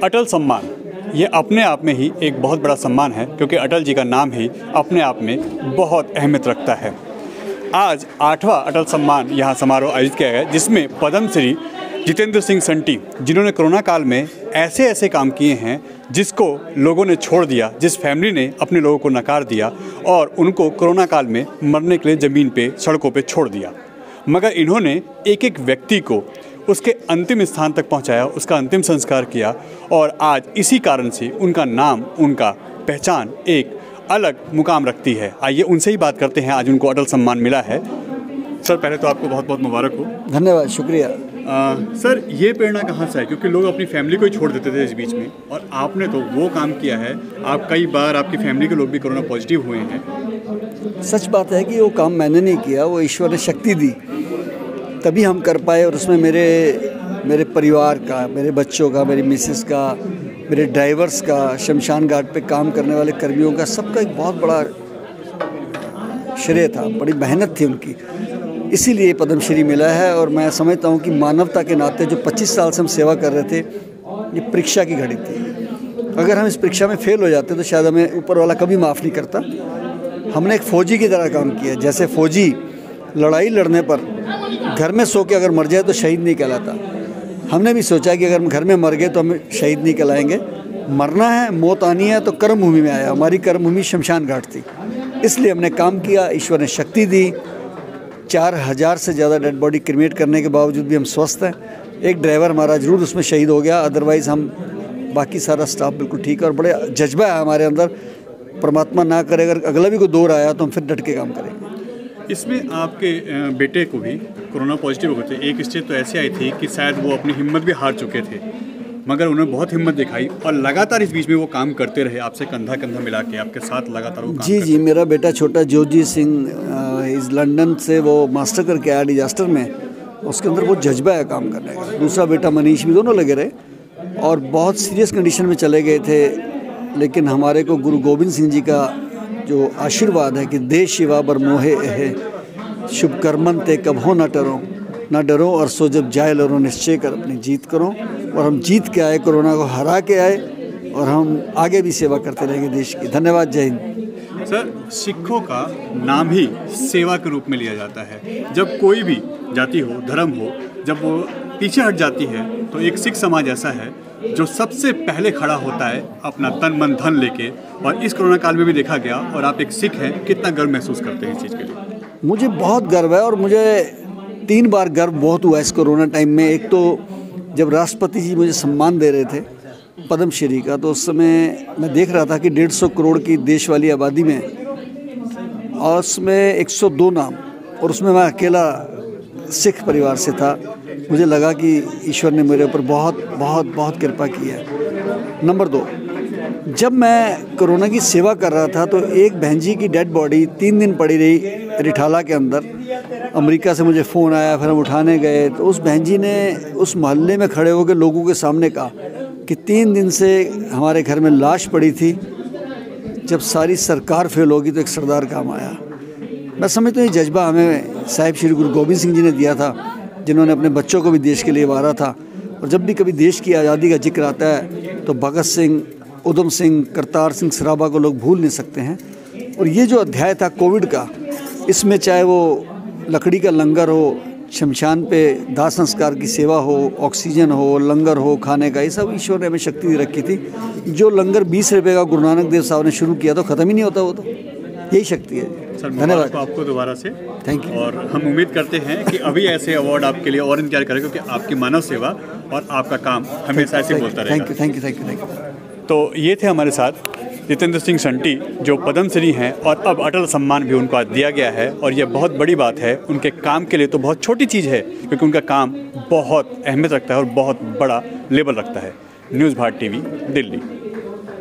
अटल सम्मान ये अपने आप में ही एक बहुत बड़ा सम्मान है, क्योंकि अटल जी का नाम ही अपने आप में बहुत अहमियत रखता है। आज 8वां अटल सम्मान यहाँ समारोह आयोजित किया गया, जिसमें पद्मश्री जितेंद्र सिंह संटी, जिन्होंने कोरोना काल में ऐसे ऐसे काम किए हैं जिसको लोगों ने छोड़ दिया, जिस फैमिली ने अपने लोगों को नकार दिया और उनको कोरोना काल में मरने के लिए ज़मीन पे, सड़कों पे छोड़ दिया, मगर इन्होंने एक एक व्यक्ति को उसके अंतिम स्थान तक पहुंचाया, उसका अंतिम संस्कार किया और आज इसी कारण से उनका नाम, उनका पहचान एक अलग मुकाम रखती है। आइए उनसे ही बात करते हैं, आज उनको अटल सम्मान मिला है। सर, पहले तो आपको बहुत बहुत मुबारक हो। धन्यवाद, शुक्रिया। सर, ये प्रेरणा कहाँ से है? क्योंकि लोग अपनी फैमिली को ही छोड़ देते थे इस बीच में, और आपने तो वो काम किया है। आप कई बार, आपकी फैमिली के लोग भी कोरोना पॉजिटिव हुए हैं। सच बात है कि वो काम मैंने नहीं किया, वो ईश्वर ने शक्ति दी, तभी हम कर पाए। और उसमें मेरे परिवार का, मेरे बच्चों का, मेरी मिसेस का, मेरे ड्राइवर्स का, शमशान घाट पे काम करने वाले कर्मियों का, सबका एक बहुत बड़ा श्रेय था, बड़ी मेहनत थी उनकी, इसीलिए पद्मश्री मिला है। और मैं समझता हूँ कि मानवता के नाते जो 25 साल से हम सेवा कर रहे थे, ये परीक्षा की घड़ी थी। अगर हम इस परीक्षा में फेल हो जाते तो शायद हमें ऊपर वाला कभी माफ़ नहीं करता। हमने एक फ़ौजी की तरह काम किया। जैसे फ़ौजी लड़ाई लड़ने पर घर में सो के अगर मर जाए तो शहीद नहीं कहलाता, हमने भी सोचा कि अगर हम घर में मर गए तो हम शहीद नहीं कहलाएंगे। मरना है, मौत आनी है तो कर्म भूमि में आया। हमारी कर्म भूमि शमशान घाट थी, इसलिए हमने काम किया। ईश्वर ने शक्ति दी। 4000 से ज़्यादा डेड बॉडी क्रिमेट करने के बावजूद भी हम स्वस्थ हैं। एक ड्राइवर हमारा जरूर उसमें शहीद हो गया, अदरवाइज़ हम बाकी सारा स्टाफ बिल्कुल ठीक है। और बड़े जज्बा है हमारे अंदर, परमात्मा ना करे अगर अगला भी कोई दौर आया तो हम फिर डट के काम करेंगे। इसमें आपके बेटे को भी कोरोना पॉजिटिव हो गए थे। एक स्टेज तो ऐसी आई थी कि शायद वो अपनी हिम्मत भी हार चुके थे, मगर उन्होंने बहुत हिम्मत दिखाई और लगातार इस बीच में वो काम करते रहे, आपसे कंधा कंधा मिला के आपके साथ लगातार वो काम जी, मेरा बेटा छोटा जोजी सिंह इस लंदन से वो मास्टर करके आया डिजास्टर में, उसके अंदर बहुत जज्बा है काम करने का। दूसरा बेटा मनीष भी, दोनों लगे रहे और बहुत सीरियस कंडीशन में चले गए थे, लेकिन हमारे को गुरु गोविंद सिंह जी का जो आशीर्वाद है कि दे शिवा बर मोहे है, शुभ कर्मन ते कभो न डरो और सो जब जाए लरो, निश्चय कर अपनी जीत करो। और हम जीत के आए, कोरोना को हरा के आए और हम आगे भी सेवा करते रहेंगे देश की। धन्यवाद, जय हिंद। सर, सिखों का नाम ही सेवा के रूप में लिया जाता है। जब कोई भी जाति हो, धर्म हो, जब वो पीछे हट जाती है तो एक सिख समाज ऐसा है जो सबसे पहले खड़ा होता है अपना तन मन धन लेके, और इस कोरोना काल में भी देखा गया। और आप एक सिख हैं, कितना गर्व महसूस करते हैं इस चीज़ के लिए? मुझे बहुत गर्व है और मुझे 3 बार गर्व बहुत हुआ इस कोरोना टाइम में। एक तो जब राष्ट्रपति जी मुझे सम्मान दे रहे थे पद्मश्री का, तो उस समय मैं देख रहा था कि 150 करोड़ की देश वाली आबादी में, और उसमें 102 नाम, और उसमें मैं अकेला सिख परिवार से था। मुझे लगा कि ईश्वर ने मेरे ऊपर बहुत बहुत बहुत कृपा की है। नंबर 2, जब मैं कोरोना की सेवा कर रहा था तो एक बहन जी की डेड बॉडी 3 दिन पड़ी रही रिठाला के अंदर। अमेरिका से मुझे फ़ोन आया, फिर हम उठाने गए तो उस बहन जी ने उस मोहल्ले में खड़े होकर लोगों के सामने कहा कि 3 दिन से हमारे घर में लाश पड़ी थी, जब सारी सरकार फेल होगी तो एक सरदार काम आया। मैं समझता हूँ ये जज्बा हमें साहिब श्री गुरु गोविंद सिंह जी ने दिया था, जिन्होंने अपने बच्चों को भी देश के लिए वारा था। और जब भी कभी देश की आज़ादी का जिक्र आता है तो भगत सिंह, उधम सिंह, करतार सिंह सराभा को लोग भूल नहीं सकते हैं। और ये जो अध्याय था कोविड का, इसमें चाहे वो लकड़ी का लंगर हो, शमशान पे दाह संस्कार की सेवा हो, ऑक्सीजन हो, लंगर हो खाने का, ये सब ईश्वर ने हमें शक्ति दे रखी थी। जो लंगर 20 रुपये का गुरु नानक देव साहब ने शुरू किया तो ख़त्म ही नहीं होता, वो तो यही शक्ति है। सर, धन्यवाद आपको दोबारा से थैंक यू। और हम उम्मीद करते हैं कि अभी ऐसे अवार्ड आपके लिए और इंतजार करें, क्योंकि आपकी मानव सेवा और आपका काम हमेशा ऐसे बोलता रहेगा। Thank you. तो ये थे हमारे साथ जितेंद्र सिंह संटी, जो पद्मश्री हैं, और अब अटल सम्मान भी उनको आज दिया गया है। और ये बहुत बड़ी बात है उनके काम के लिए, तो बहुत छोटी चीज़ है, क्योंकि उनका काम बहुत अहमियत रखता है और बहुत बड़ा लेवल रखता है। News Bharat TV, Delhi.